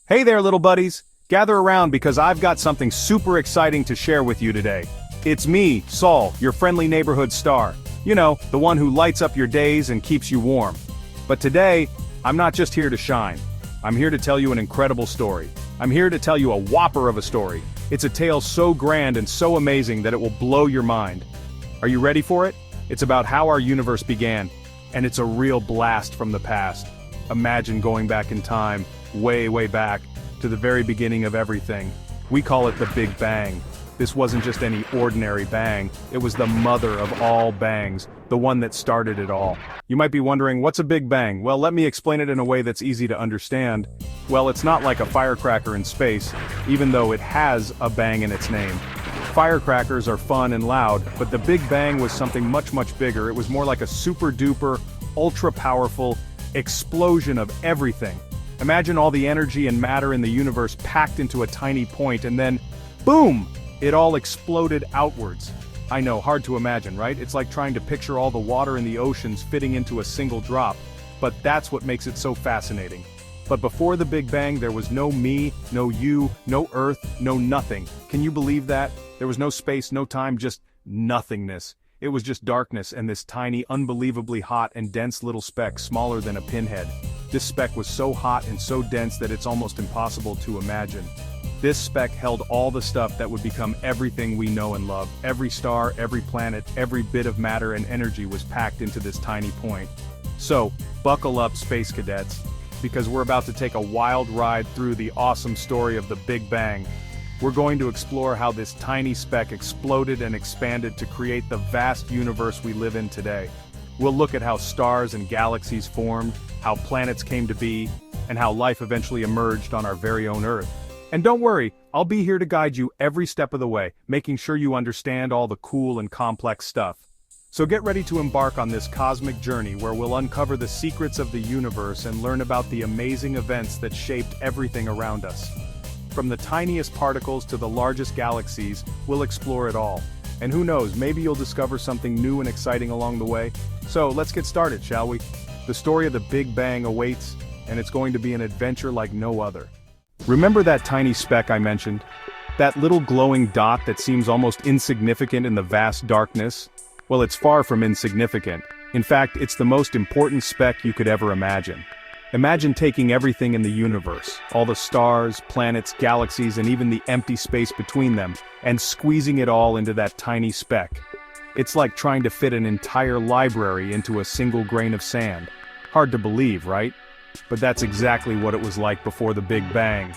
Hey there, little buddies! Gather around because I've got something super exciting to share with you today. It's me, Saul, your friendly neighborhood star. You know, the one who lights up your days and keeps you warm. But today, I'm not just here to shine. I'm here to tell you an incredible story. I'm here to tell you a whopper of a story. It's a tale so grand and so amazing that it will blow your mind. Are you ready for it? It's about how our universe began, and it's a real blast from the past. Imagine going back in time, way, way back, to the very beginning of everything. We call it the Big Bang. This wasn't just any ordinary bang, it was the mother of all bangs, the one that started it all. You might be wondering, what's a Big Bang? Well, let me explain it in a way that's easy to understand. Well, it's not like a firecracker in space, even though it has a bang in its name. Firecrackers are fun and loud, but the Big Bang was something much, much bigger. It was more like a super-duper, ultra-powerful explosion of everything. Imagine all the energy and matter in the universe packed into a tiny point and then, boom! It all exploded outwards. I know, hard to imagine, right? It's like trying to picture all the water in the oceans fitting into a single drop. But that's what makes it so fascinating. But before the Big Bang, there was no me, no you, no Earth, no nothing. Can you believe that? There was no space, no time, just nothingness. It was just darkness and this tiny, unbelievably hot and dense little speck smaller than a pinhead. This speck was so hot and so dense that it's almost impossible to imagine. This speck held all the stuff that would become everything we know and love. Every star, every planet, every bit of matter and energy was packed into this tiny point. So, buckle up, space cadets, because we're about to take a wild ride through the awesome story of the Big Bang. We're going to explore how this tiny speck exploded and expanded to create the vast universe we live in today. We'll look at how stars and galaxies formed, how planets came to be, and how life eventually emerged on our very own Earth. And don't worry, I'll be here to guide you every step of the way, making sure you understand all the cool and complex stuff. So get ready to embark on this cosmic journey where we'll uncover the secrets of the universe and learn about the amazing events that shaped everything around us. From the tiniest particles to the largest galaxies, we'll explore it all. And who knows, maybe you'll discover something new and exciting along the way. So let's get started, shall we? The story of the Big Bang awaits, and it's going to be an adventure like no other. Remember that tiny speck I mentioned? That little glowing dot that seems almost insignificant in the vast darkness? Well, it's far from insignificant. In fact, it's the most important speck you could ever imagine. Imagine taking everything in the universe, all the stars, planets, galaxies, and even the empty space between them, and squeezing it all into that tiny speck. It's like trying to fit an entire library into a single grain of sand. Hard to believe, right? But that's exactly what it was like before the Big Bang.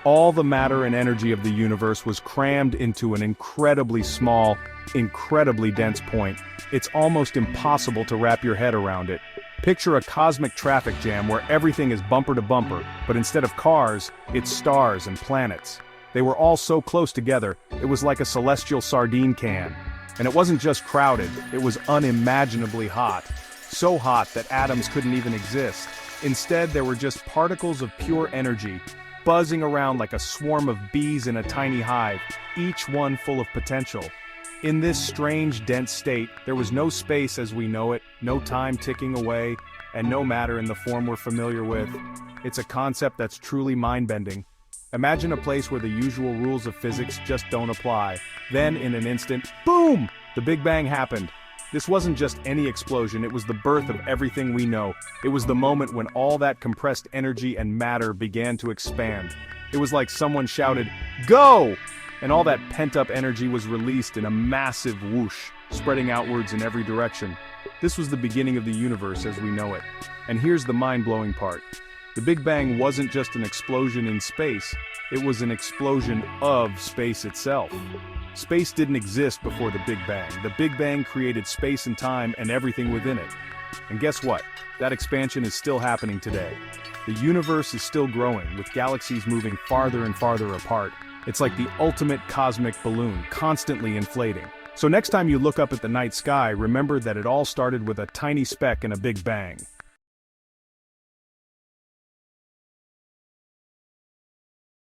All the matter and energy of the universe was crammed into an incredibly small, incredibly dense point. It's almost impossible to wrap your head around it. Picture a cosmic traffic jam where everything is bumper to bumper, but instead of cars, it's stars and planets. They were all so close together, it was like a celestial sardine can. And it wasn't just crowded, it was unimaginably hot. So hot that atoms couldn't even exist. Instead, there were just particles of pure energy, buzzing around like a swarm of bees in a tiny hive, each one full of potential. In this strange, dense state, there was no space as we know it, no time ticking away, and no matter in the form we're familiar with. It's a concept that's truly mind-bending. Imagine a place where the usual rules of physics just don't apply. Then, in an instant, boom! The Big Bang happened. This wasn't just any explosion, it was the birth of everything we know. It was the moment when all that compressed energy and matter began to expand. It was like someone shouted, "Go!" And all that pent-up energy was released in a massive whoosh, spreading outwards in every direction. This was the beginning of the universe as we know it. And here's the mind-blowing part. The Big Bang wasn't just an explosion in space, it was an explosion of space itself. Space didn't exist before the Big Bang. The Big Bang created space and time and everything within it. And guess what? That expansion is still happening today. The universe is still growing, with galaxies moving farther and farther apart. It's like the ultimate cosmic balloon, constantly inflating. So next time you look up at the night sky, remember that it all started with a tiny speck and a Big Bang.